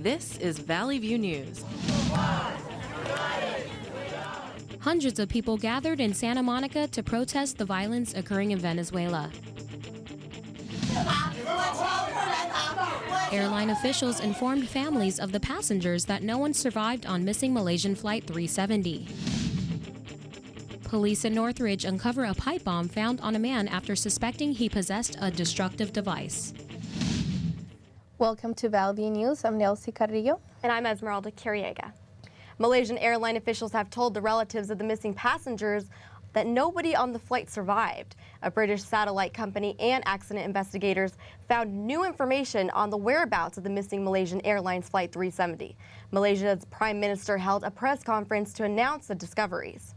This is Valley View News. Hundreds of people gathered in Santa Monica to protest the violence occurring in Venezuela. Airline officials informed families of the passengers that no one survived on missing Malaysian Flight 370. Police in Northridge uncover a pipe bomb found on a man after suspecting he possessed a destructive device. Welcome to Valley View News. I'm Nelsie Carrillo. And I'm Esmeralda Curiega. Malaysian airline officials have told the relatives of the missing passengers that nobody on the flight survived. A British satellite company and accident investigators found new information on the whereabouts of the missing Malaysian Airlines Flight 370. Malaysia's Prime Minister held a press conference to announce the discoveries.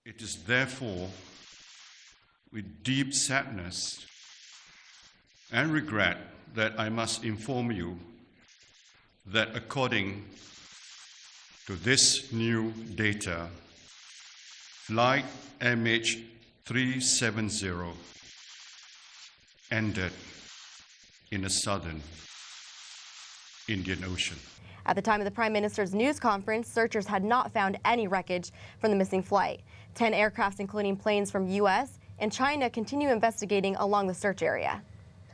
It is therefore with deep sadness and regret that I must inform you that according to this new data, Flight MH370 ended in the southern Indian Ocean. At the time of the Prime Minister's news conference, searchers had not found any wreckage from the missing flight. 10 aircrafts, including planes from U.S. and China, continue investigating along the search area.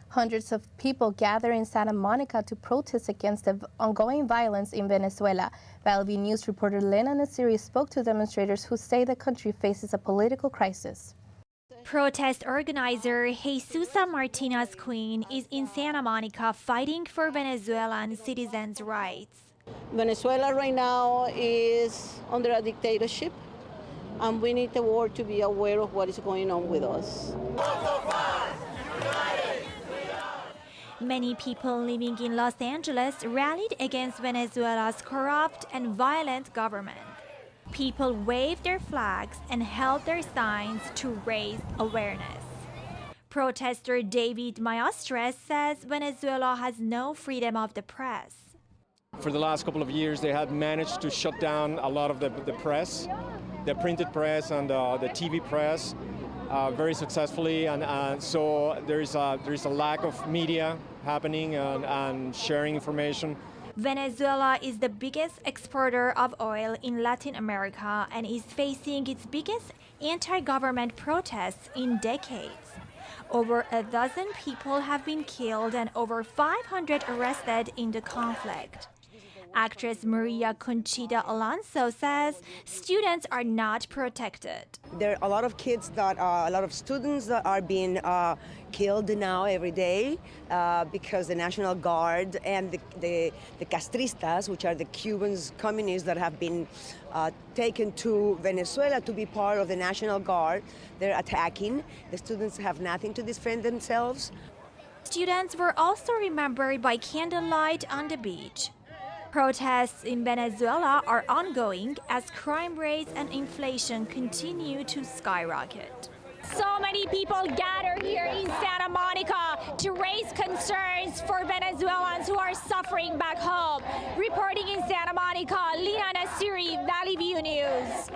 Hundreds of people gather in Santa Monica to protest against the ongoing violence in Venezuela. Valley View News reporter Lena Nasiri spoke to demonstrators who say the country faces a political crisis. Protest organizer Jesusa Martinez Queen is in Santa Monica fighting for Venezuelan citizens' rights. Venezuela right now is under a dictatorship, and we need the world to be aware of what is going on with us. Many people living in Los Angeles rallied against Venezuela's corrupt and violent government. People waved their flags and held their signs to raise awareness. Protester David Maestres says Venezuela has no freedom of the press. For the last couple of years, they had managed to shut down a lot of the press, the printed press and the TV press, very successfully, and so there is a lack of media happening and sharing information. Venezuela is the biggest exporter of oil in Latin America and is facing its biggest anti-government protests in decades. Over a dozen people have been killed and over 500 arrested in the conflict. Actress Maria Conchita Alonso says students are not protected. There are a lot of kids a lot of students that are being killed now every day because the National Guard and the Castristas, which are the Cubans, communists that have been taken to Venezuela to be part of the National Guard, they're attacking. The students have nothing to defend themselves. Students were also remembered by candlelight on the beach. Protests in Venezuela are ongoing as crime rates and inflation continue to skyrocket. So many people gather here in Santa Monica to raise concerns for Venezuelans who are suffering back home. Reporting in Santa Monica, Lina Nasiri, Valley View News.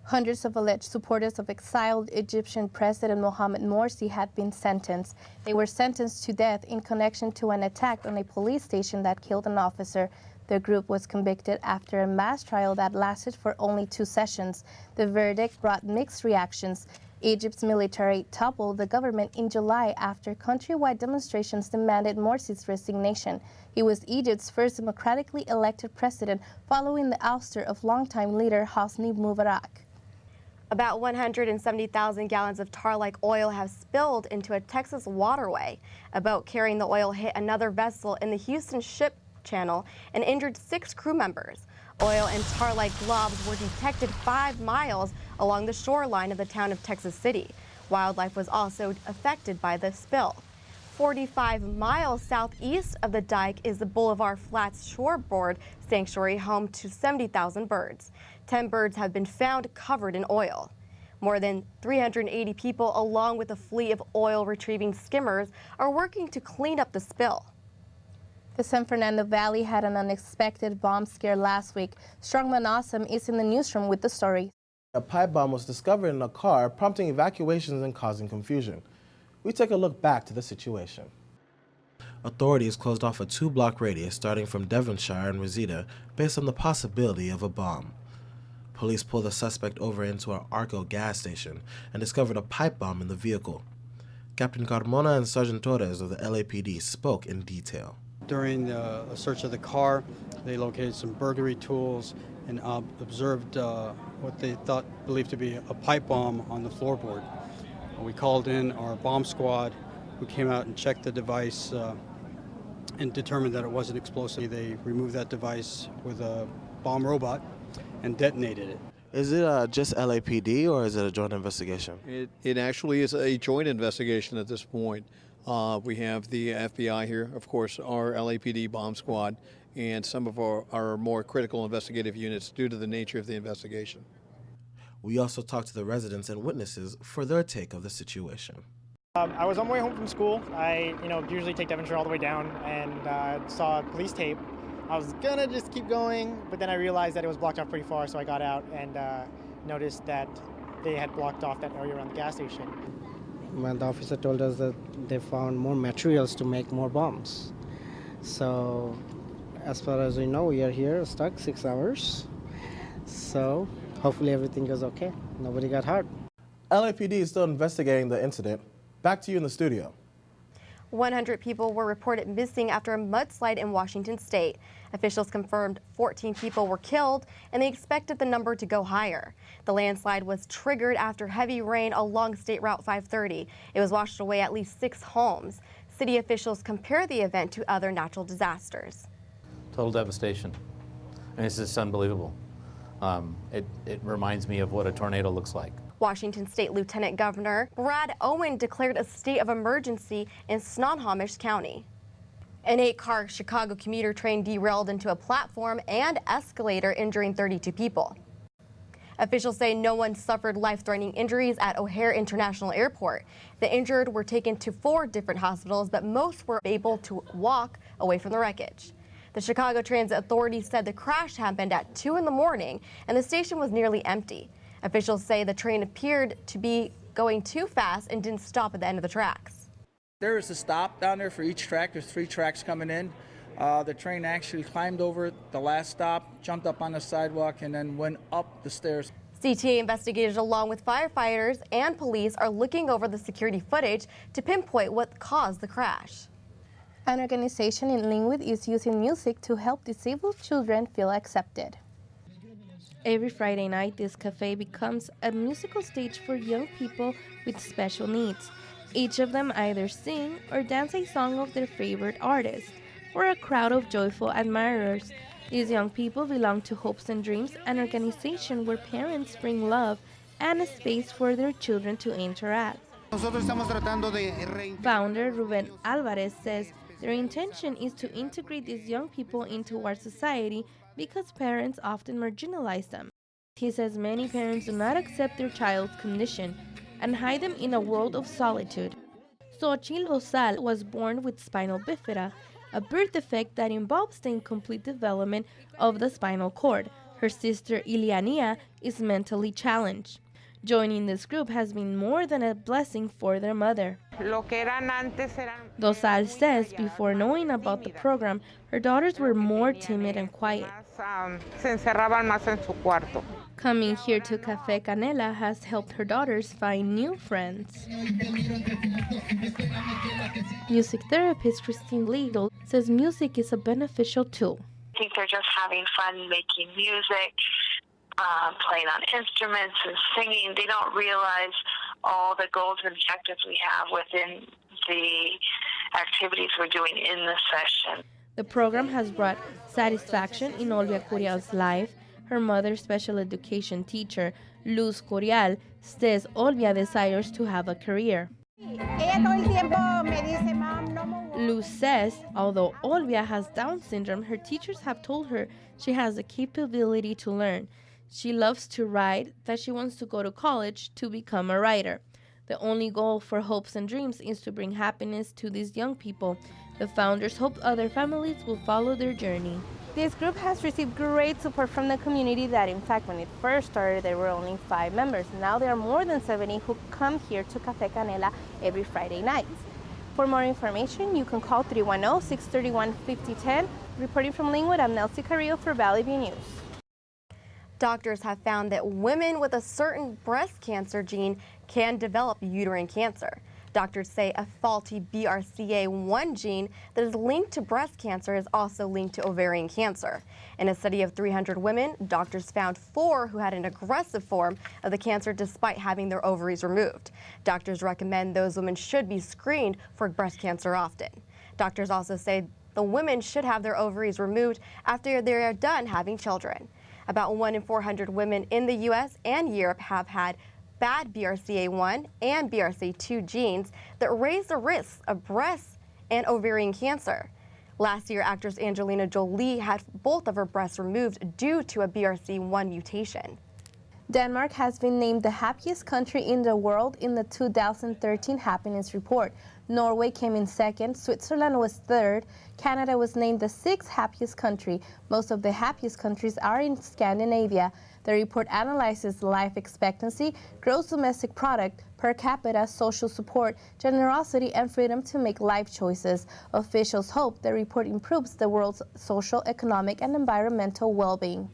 Hundreds of alleged supporters of exiled Egyptian President Mohamed Morsi have been sentenced. They were sentenced to death in connection to an attack on a police station that killed an officer. The group was convicted after a mass trial that lasted for only 2 sessions. The verdict brought mixed reactions. Egypt's military toppled the government in July after countrywide demonstrations demanded Morsi's resignation. He was Egypt's first democratically elected president following the ouster of longtime leader Hosni Mubarak. About 170,000 gallons of tar-like oil have spilled into a Texas waterway. A boat carrying the oil hit another vessel in the Houston Ship Channel and injured 6 crew members. Oil and tar-like globs were detected 5 miles along the shoreline of the town of Texas City. Wildlife was also affected by the spill. 45 miles southeast of the dike is the Boulevard Flats Shoreboard Sanctuary, home to 70,000 birds. 10 birds have been found covered in oil. More than 380 people, along with a fleet of oil retrieving skimmers, are working to clean up the spill. The San Fernando Valley had an unexpected bomb scare last week. Strongman Awesome is in the newsroom with the story. A pipe bomb was discovered in a car, prompting evacuations and causing confusion. We take a look back to the situation. Authorities closed off a 2-block radius starting from Devonshire and Reseda based on the possibility of a bomb. Police pulled the suspect over into an Arco gas station and discovered a pipe bomb in the vehicle. Captain Carmona and Sergeant Torres of the LAPD spoke in detail. During a search of the car, they located some burglary tools and observed what they believed to be a pipe bomb on the floorboard. We called in our bomb squad, who came out and checked the device and determined that it wasn't explosive. They removed that device with a bomb robot and detonated it. Is it just LAPD or is it a joint investigation? It actually is a joint investigation at this point. We have the FBI here, of course, our LAPD bomb squad, and some of our more critical investigative units due to the nature of the investigation. We also talked to the residents and witnesses for their take of the situation. I was on my way home from school. I usually take Devonshire all the way down and saw police tape. I was gonna just keep going, but then I realized that it was blocked off pretty far, so I got out and noticed that they had blocked off that area around the gas station. When the officer told us that they found more materials to make more bombs. So, as far as we know, we are here stuck 6 hours. So, hopefully everything goes okay. Nobody got hurt. LAPD is still investigating the incident. Back to you in the studio. 100 people were reported missing after a mudslide in Washington state. Officials confirmed 14 people were killed, and they expected the number to go higher. The landslide was triggered after heavy rain along State Route 530. It was washed away at least 6 homes. City officials compare the event to other natural disasters. Total devastation. And it's just unbelievable. It reminds me of what a tornado looks like. Washington State Lieutenant Governor Brad Owen declared a state of emergency in Snohomish County. An 8-car Chicago commuter train derailed into a platform and escalator, injuring 32 people. Officials say no one suffered life-threatening injuries at O'Hare International Airport. The injured were taken to 4 different hospitals, but most were able to walk away from the wreckage. The Chicago Transit Authority said the crash happened at 2 in the morning and the station was nearly empty. Officials say the train appeared to be going too fast and didn't stop at the end of the tracks. There is a stop down there for each track. There's 3 tracks coming in. The train actually climbed over the last stop, jumped up on the sidewalk, and then went up the stairs. CTA investigators along with firefighters and police are looking over the security footage to pinpoint what caused the crash. An organization in Linwood is using music to help disabled children feel accepted. Every Friday night, this cafe becomes a musical stage for young people with special needs. Each of them either sing or dance a song of their favorite artist, for a crowd of joyful admirers. These young people belong to Hopes and Dreams, an organization where parents bring love and a space for their children to interact. Founder Ruben Alvarez says their intention is to integrate these young people into our society because parents often marginalize them. He says many parents do not accept their child's condition and hide them in a world of solitude. Xochitl Rosal was born with spinal bifida, a birth defect that involves the incomplete development of the spinal cord. Her sister Iliania is mentally challenged. Joining this group has been more than a blessing for their mother. Rosal says before knowing about the program, her daughters were more timid and quiet. Coming here to Café Canela has helped her daughters find new friends. Music therapist Christine Liedl says music is a beneficial tool. I think they're just having fun making music, playing on instruments and singing. They don't realize all the goals and objectives we have within the activities we're doing in the session. The program has brought satisfaction in Olvia Curial's life. Her mother, special education teacher Luz Curial, says Olvia desires to have a career. Luz says, although Olvia has Down syndrome, her teachers have told her she has the capability to learn. She loves to write, that she wants to go to college to become a writer. The only goal for Hopes and Dreams is to bring happiness to these young people. The founders hope other families will follow their journey. This group has received great support from the community that, in fact, when it first started, there were only 5 members. Now there are more than 70 who come here to Café Canela every Friday night. For more information, you can call 310-631-5010. Reporting from Linwood, I'm Nelsie Carrillo for Valley View News. Doctors have found that women with a certain breast cancer gene can develop uterine cancer. Doctors say a faulty BRCA1 gene that is linked to breast cancer is also linked to ovarian cancer. In a study of 300 women, doctors found 4 who had an aggressive form of the cancer despite having their ovaries removed. Doctors recommend those women should be screened for breast cancer often. Doctors also say the women should have their ovaries removed after they are done having children. About 1 in 400 women in the U.S. and Europe have had bad BRCA1 and BRCA2 genes that raise the risks of breast and ovarian cancer. Last year, actress Angelina Jolie had both of her breasts removed due to a BRCA1 mutation. Denmark has been named the happiest country in the world in the 2013 Happiness Report. Norway came in second, Switzerland was third, Canada was named the 6th happiest country. Most of the happiest countries are in Scandinavia. The report analyzes life expectancy, gross domestic product, per capita, social support, generosity, and freedom to make life choices. Officials hope the report improves the world's social, economic, and environmental well-being.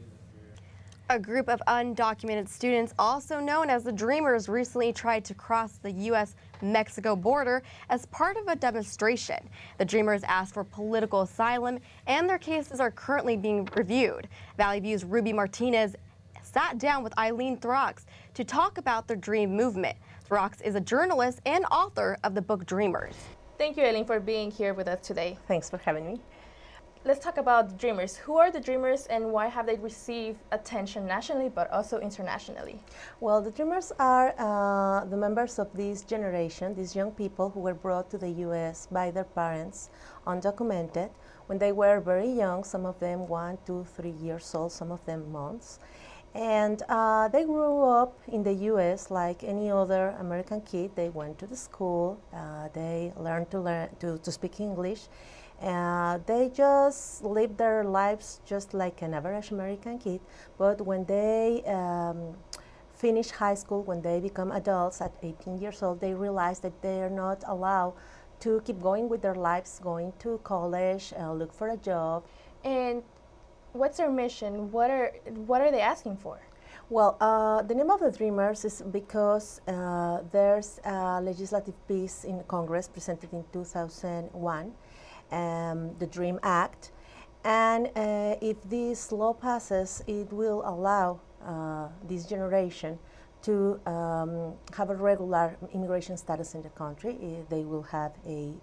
A group of undocumented students, also known as the Dreamers, recently tried to cross the U.S.-Mexico border as part of a demonstration. The Dreamers asked for political asylum, and their cases are currently being reviewed. Valley View's Ruby Martinez sat down with Eileen Throx to talk about the Dream movement. Throx is a journalist and author of the book Dreamers. Thank you, Eileen, for being here with us today. Thanks for having me. Let's talk about the Dreamers. Who are the Dreamers and why have they received attention nationally but also internationally? Well, the Dreamers are the members of this generation, these young people who were brought to the U.S. by their parents, undocumented, when they were very young, some of them 1, 2, 3 years old, some of them months. And they grew up in the U.S. like any other American kid. They went to the school, they learned to speak English. They just lived their lives just like an average American kid, but when they finish high school, when they become adults at 18 years old, they realize that they are not allowed to keep going with their lives, going to college, look for a job. And what's their mission? What are they asking for? Well, the name of the Dreamers is because there's a legislative piece in Congress presented in 2001. The DREAM Act, and if this law passes, it will allow this generation to have a regular immigration status in the country. They will have a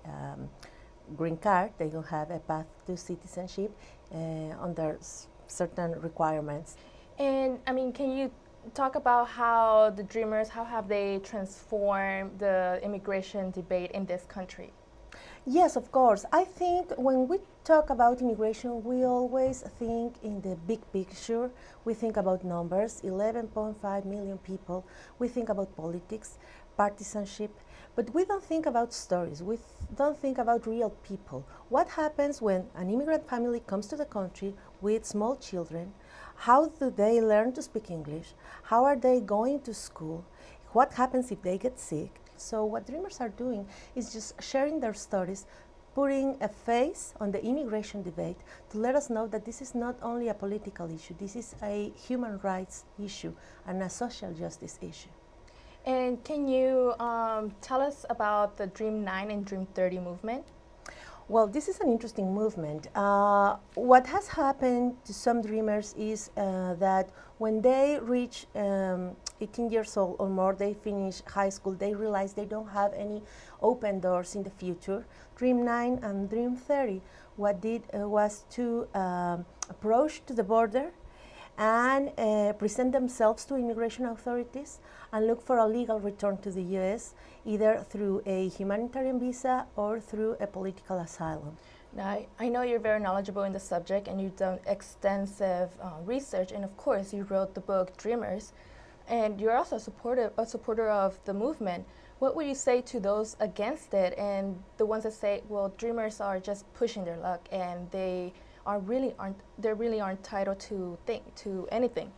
green card, they will have a path to citizenship under certain requirements. And I mean, can you talk about how the Dreamers, how have they transformed the immigration debate in this country? Yes, of course. I think when we talk about immigration, we always think in the big picture. We think about numbers, 11.5 million people. We think about politics, partisanship, but we don't think about stories. We don't think about real people. What happens when an immigrant family comes to the country with small children? How do they learn to speak English? How are they going to school? What happens if they get sick? So what Dreamers are doing is just sharing their stories, putting a face on the immigration debate to let us know that this is not only a political issue, this is a human rights issue and a social justice issue. And can you tell us about the Dream 9 and Dream 30 movement? Well, this is an interesting movement. What has happened to some Dreamers is that when they reach 18 years old or more, they finish high school, they realize they don't have any open doors in the future. Dream 9 and Dream 30, what did was to approach to the border and present themselves to immigration authorities and look for a legal return to the U.S., either through a humanitarian visa or through a political asylum. Now, I know you're very knowledgeable in the subject and you've done extensive research, and of course you wrote the book Dreamers, and you're also a supporter of the movement. What would you say to those against it and the ones that say, well, Dreamers are just pushing their luck and they really aren't entitled to anything?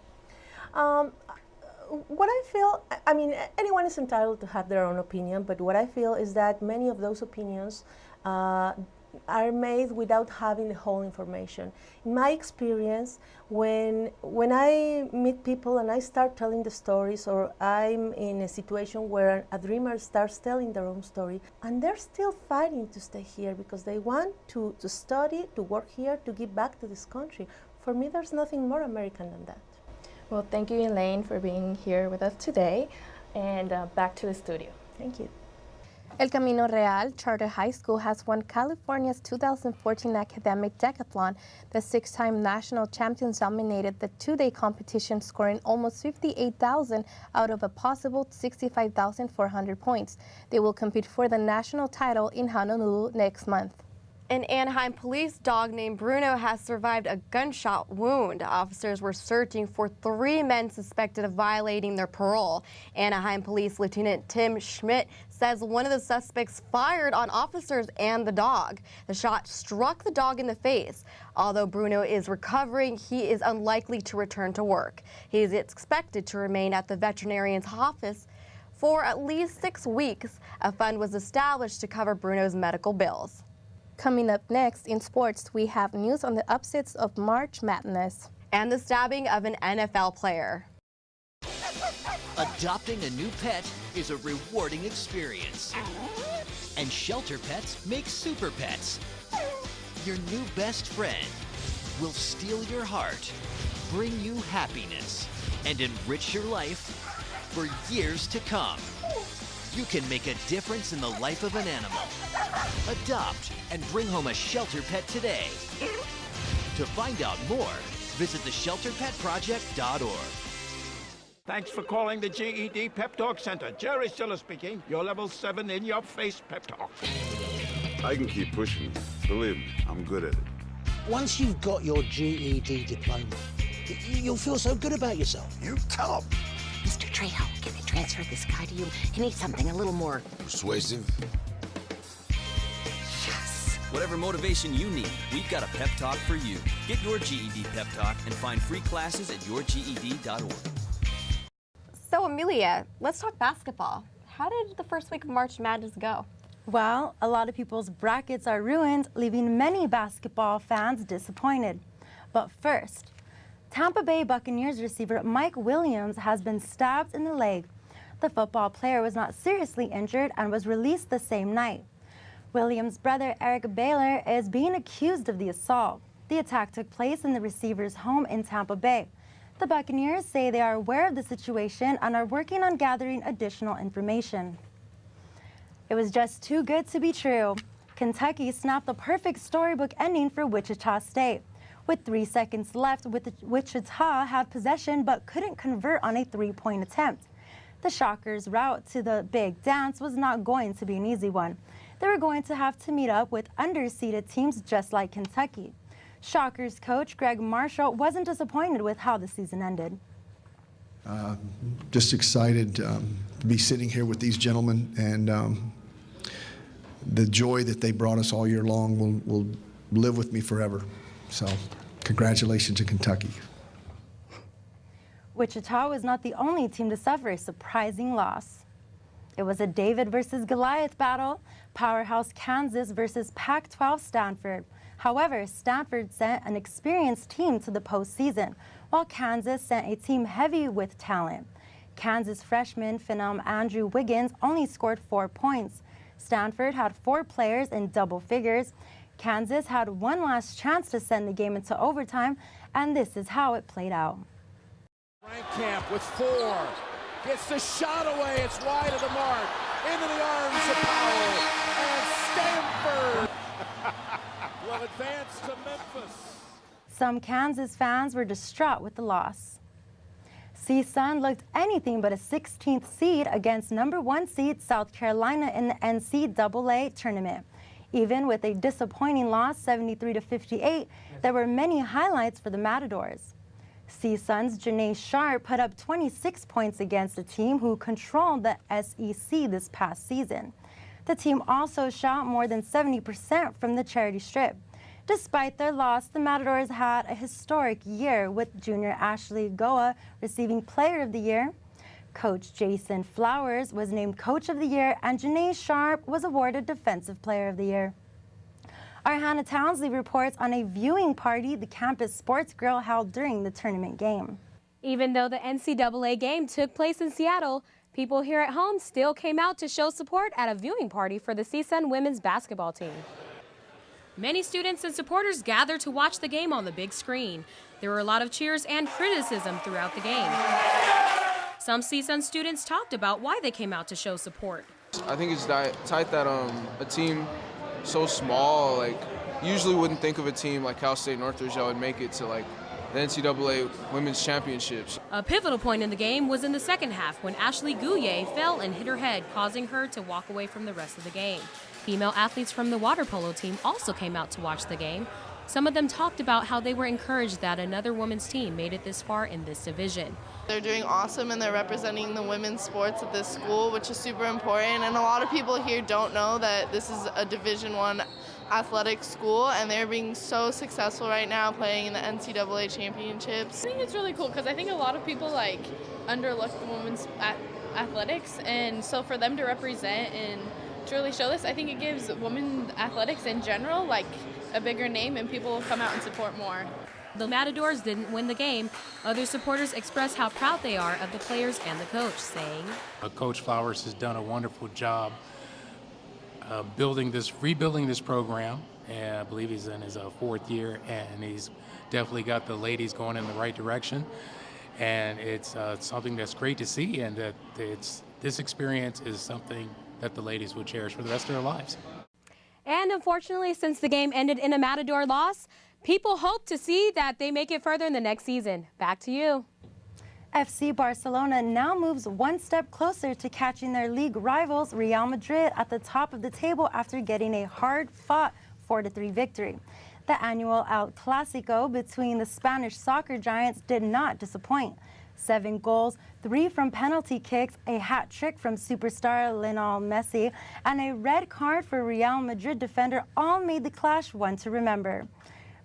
What I feel, I mean, anyone is entitled to have their own opinion, but what I feel is that many of those opinions are made without having the whole information. In my experience, when I meet people and I start telling the stories, or I'm in a situation where a dreamer starts telling their own story, and they're still fighting to stay here because they want to study, to work here, to give back to this country. For me, there's nothing more American than that. Well, thank you, Elaine, for being here with us today. And back to the studio. Thank you. El Camino Real Charter High School has won California's 2014 academic decathlon. The six-time national champions dominated the two-day competition, scoring almost 58,000 out of a possible 65,400 points. They will compete for the national title in Honolulu next month. An Anaheim police dog named Bruno has survived a gunshot wound. Officers were searching for 3 men suspected of violating their parole. Anaheim Police Lieutenant Tim Schmidt says one of the suspects fired on officers and the dog. The shot struck the dog in the face. Although Bruno is recovering, he is unlikely to return to work. He is expected to remain at the veterinarian's office for at least 6 weeks. A fund was established to cover Bruno's medical bills. Coming up next in sports, we have news on the upsets of March Madness and the stabbing of an NFL player. Adopting a new pet is a rewarding experience. And shelter pets make super pets. Your new best friend will steal your heart, bring you happiness, and enrich your life for years to come. You can make a difference in the life of an animal. Adopt and bring home a shelter pet today. To find out more, visit theshelterpetproject.org. Thanks for calling the GED Pep Talk Center. Jerry Stiller speaking. Your level 7 in-your-face pep talk. I can keep pushing. Believe me, I'm good at it. Once you've got your GED diploma, you'll feel so good about yourself. You tell him. Mr. Trejo, can I transfer this guy to you? He needs something a little more persuasive. Yes. Whatever motivation you need, we've got a pep talk for you. Get your GED pep talk and find free classes at yourged.org. So Amelia, let's talk basketball. How did the first week of March Madness go? Well, a lot of people's brackets are ruined, leaving many basketball fans disappointed. But first, Tampa Bay Buccaneers receiver Mike Williams has been stabbed in the leg. The football player was not seriously injured and was released the same night. Williams' brother Eric Baylor is being accused of the assault. The attack took place in the receiver's home in Tampa Bay. The Buccaneers say they are aware of the situation and are working on gathering additional information. It was just too good to be true. Kentucky snapped the perfect storybook ending for Wichita State. With 3 seconds left, Wichita had possession but couldn't convert on a 3-point attempt. The Shockers' route to the big dance was not going to be an easy one. They were going to have to meet up with underseeded teams just like Kentucky. Shockers coach Greg Marshall wasn't disappointed with how the season ended. Just excited to be sitting here with these gentlemen, and the joy that they brought us all year long will live with me forever. So, congratulations to Kentucky. Wichita was not the only team to suffer a surprising loss. It was a David versus Goliath battle, powerhouse Kansas versus Pac-12 Stanford. However, Stanford sent an experienced team to the postseason, while Kansas sent a team heavy with talent. Kansas freshman phenom Andrew Wiggins only scored 4 points. Stanford had 4 players in double figures. Kansas had one last chance to send the game into overtime, and this is how it played out. Frank Camp with 4. Gets the shot away. It's wide of the mark. Into the arms of Powell. And Stanford will advance to Memphis. Some Kansas fans were distraught with the loss. CSUN looked anything but a 16th seed against number 1 seed South Carolina in the NCAA tournament. Even with a disappointing loss, 73-58, there were many highlights for the Matadors. CSUN's Janae Sharp put up 26 points against a team who controlled the SEC this past season. The team also shot more than 70% from the charity strip. Despite their loss, the Matadors had a historic year, with junior Ashley Goa receiving Player of the Year. Coach Jason Flowers was named Coach of the Year, and Janae Sharp was awarded Defensive Player of the Year. Our Hannah Townsley reports on a viewing party the campus sports girl held during the tournament game. Even though the NCAA game took place in Seattle, people here at home still came out to show support at a viewing party for the CSUN women's basketball team. Many students and supporters gathered to watch the game on the big screen. There were a lot of cheers and criticism throughout the game. Some CSUN students talked about why they came out to show support. I think it's tight that a team so small, like, usually wouldn't think of a team like Cal State Northridge that would make it to like the NCAA Women's Championships. A pivotal point in the game was in the second half when Ashley Gouye fell and hit her head, causing her to walk away from the rest of the game. Female athletes from the water polo team also came out to watch the game. Some of them talked about how they were encouraged that another women's team made it this far in this division. They're doing awesome and they're representing the women's sports at this school, which is super important. And a lot of people here don't know that this is a Division I athletic school, and they're being so successful right now playing in the NCAA championships. I think it's really cool because I think a lot of people like underlook the women's athletics, and so for them to represent and to really show this, I think it gives women athletics in general like a bigger name, and people will come out and support more. The Matadors didn't win the game. Other supporters expressed how proud they are of the players and the coach, saying, Coach Flowers has done a wonderful job rebuilding this program, and I believe he's in his fourth year, and he's definitely got the ladies going in the right direction. And it's something that's great to see, and that this experience is something that the ladies will cherish for the rest of their lives. And unfortunately, since the game ended in a Matador loss, people hope to see that they make it further in the next season. Back to you. FC Barcelona now moves one step closer to catching their league rivals Real Madrid at the top of the table after getting a hard-fought 4-3 victory. The annual El Clásico between the Spanish soccer giants did not disappoint. 7 goals, 3 from penalty kicks, a hat trick from superstar Lionel Messi, and a red card for Real Madrid defender all made the clash one to remember.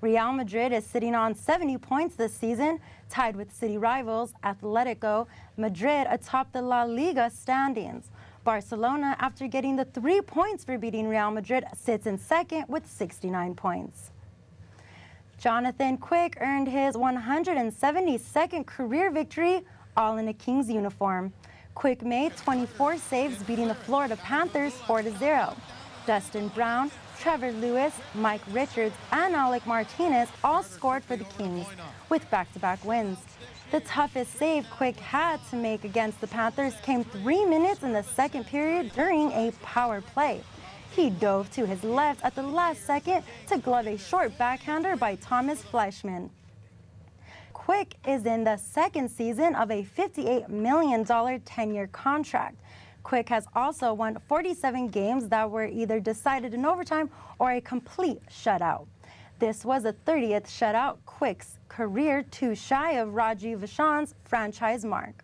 Real Madrid is sitting on 70 points this season, tied with city rivals Atletico Madrid atop the La Liga standings. Barcelona, after getting the 3 points for beating Real Madrid, sits in second with 69 points. Jonathan Quick earned his 172nd career victory, all in a Kings uniform. Quick made 24 saves, beating the Florida Panthers 4-0. Dustin Brown, Trevor Lewis, Mike Richards, and Alec Martinez all scored for the Kings, with back-to-back wins. The toughest save Quick had to make against the Panthers came 3 minutes in the second period during a power play. He dove to his left at the last second to glove a short backhander by Thomas Fleischman. Quick is in the second season of a $58 million 10-year contract. Quick has also won 47 games that were either decided in overtime or a complete shutout. This was the 30th shutout Quick's career, too shy of Rajiv Vishan's franchise mark.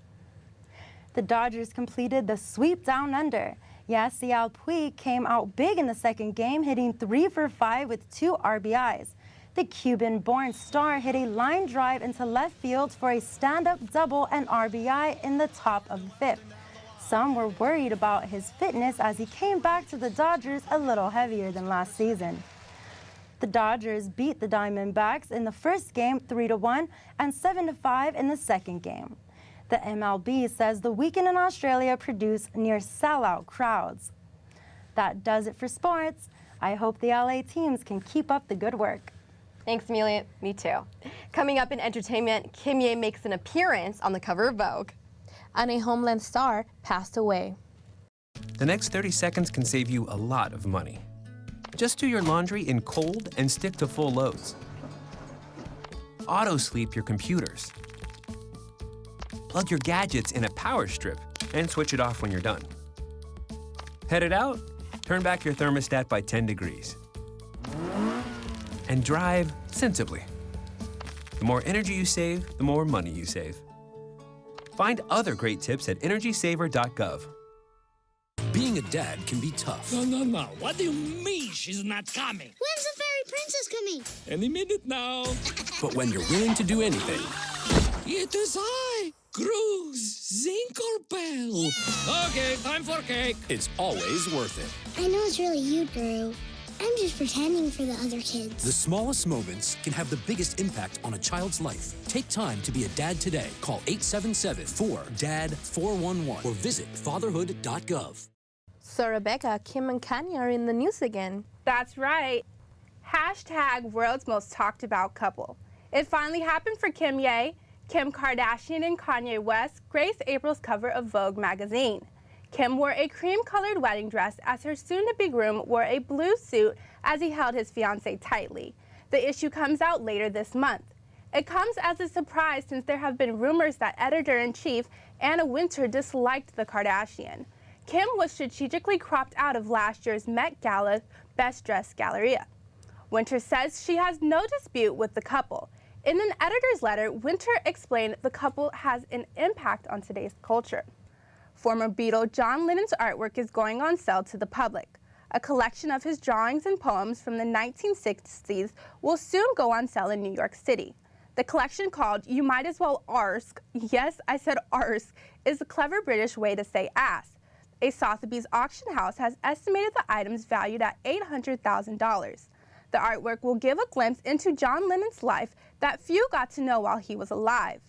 The Dodgers completed the sweep down under. Yasiel Puig came out big in the second game, hitting 3 for 5 with 2 RBIs. The Cuban-born star hit a line drive into left field for a stand-up double and RBI in the top of the 5th. Some were worried about his fitness as he came back to the Dodgers a little heavier than last season. The Dodgers beat the Diamondbacks in the first game 3-1 and 7-5 in the second game. The MLB says the weekend in Australia produced near sellout crowds. That does it for sports. I hope the LA teams can keep up the good work. Thanks, Amelia. Me too. Coming up in entertainment, Kim Ye makes an appearance on the cover of Vogue. And a Homeland star passed away. The next 30 seconds can save you a lot of money. Just do your laundry in cold and stick to full loads. Auto-sleep your computers. Plug your gadgets in a power strip and switch it off when you're done. Headed out? Turn back your thermostat by 10 degrees. And drive sensibly. The more energy you save, the more money you save. Find other great tips at energysaver.gov. Being a dad can be tough. No. What do you mean she's not coming? When's the fairy princess coming? Any minute now. But when you're willing to do anything, It is I, Cruz, Zincorpel. Okay, time for cake. It's always worth it. I know it's really you, Drew. I'm just pretending for the other kids. The smallest moments can have the biggest impact on a child's life. Take time to be a dad today. Call 877-4DAD-411 or visit fatherhood.gov. So Rebecca, Kim and Kanye are in the news again. That's right. Hashtag world's most talked about couple. It finally happened for Kim Ye. Kim Kardashian and Kanye West graced April's cover of Vogue magazine. Kim wore a cream-colored wedding dress as her soon-to-be groom wore a blue suit as he held his fiancée tightly. The issue comes out later this month. It comes as a surprise since there have been rumors that editor-in-chief Anna Wintour disliked the Kardashian. Kim was strategically cropped out of last year's Met Gala Best Dressed Galleria. Wintour says she has no dispute with the couple. In an editor's letter, Wintour explained the couple has an impact on today's culture. Former Beatle John Lennon's artwork is going on sale to the public. A collection of his drawings and poems from the 1960s will soon go on sale in New York City. The collection, called You Might As Well Arsk, yes, I said arsk, is a clever British way to say ass. A Sotheby's auction house has estimated the items valued at $800,000. The artwork will give a glimpse into John Lennon's life that few got to know while he was alive.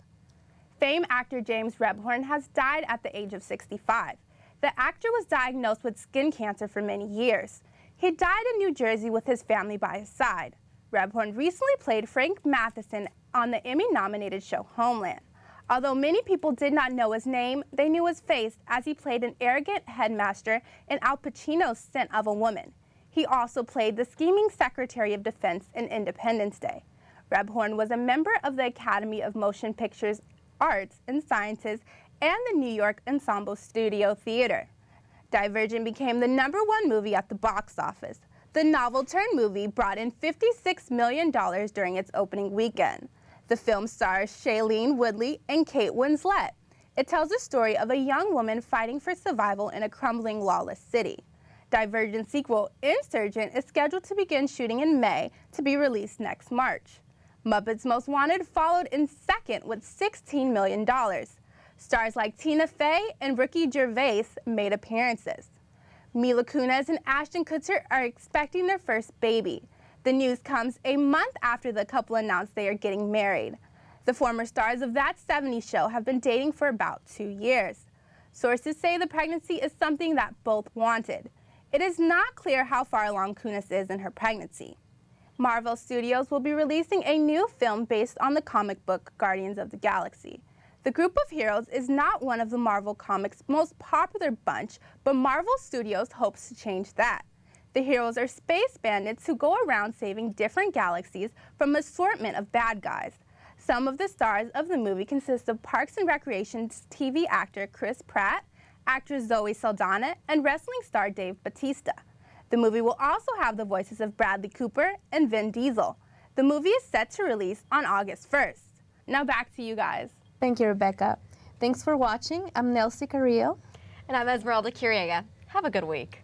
Famed actor James Rebhorn has died at the age of 65. The actor was diagnosed with skin cancer for many years. He died in New Jersey with his family by his side. Rebhorn recently played Frank Matheson on the Emmy-nominated show Homeland. Although many people did not know his name, they knew his face as he played an arrogant headmaster in Al Pacino's Scent of a Woman. He also played the scheming Secretary of Defense in Independence Day. Rebhorn was a member of the Academy of Motion Pictures Arts and Sciences and the New York Ensemble Studio Theater. Divergent became the #1 movie at the box office. The novel-turned movie brought in $56 million during its opening weekend. The film stars Shailene Woodley and Kate Winslet. It tells the story of a young woman fighting for survival in a crumbling, lawless city. Divergent sequel, Insurgent, is scheduled to begin shooting in May to be released next March. Muppets Most Wanted followed in second with $16 million. Stars like Tina Fey and Ricky Gervais made appearances. Mila Kunis and Ashton Kutcher are expecting their first baby. The news comes a month after the couple announced they are getting married. The former stars of That 70s Show have been dating for about 2 years. Sources say the pregnancy is something that both wanted. It is not clear how far along Kunis is in her pregnancy. Marvel Studios will be releasing a new film based on the comic book Guardians of the Galaxy. The group of heroes is not one of the Marvel Comics' most popular bunch, but Marvel Studios hopes to change that. The heroes are space bandits who go around saving different galaxies from an assortment of bad guys. Some of the stars of the movie consist of Parks and Recreation's TV actor Chris Pratt, actress Zoe Saldana, and wrestling star Dave Bautista. The movie will also have the voices of Bradley Cooper and Vin Diesel. The movie is set to release on August 1st. Now back to you guys. Thank you, Rebecca. Thanks for watching. I'm Nelsie Carrillo. And I'm Esmeralda Curiega. Have a good week.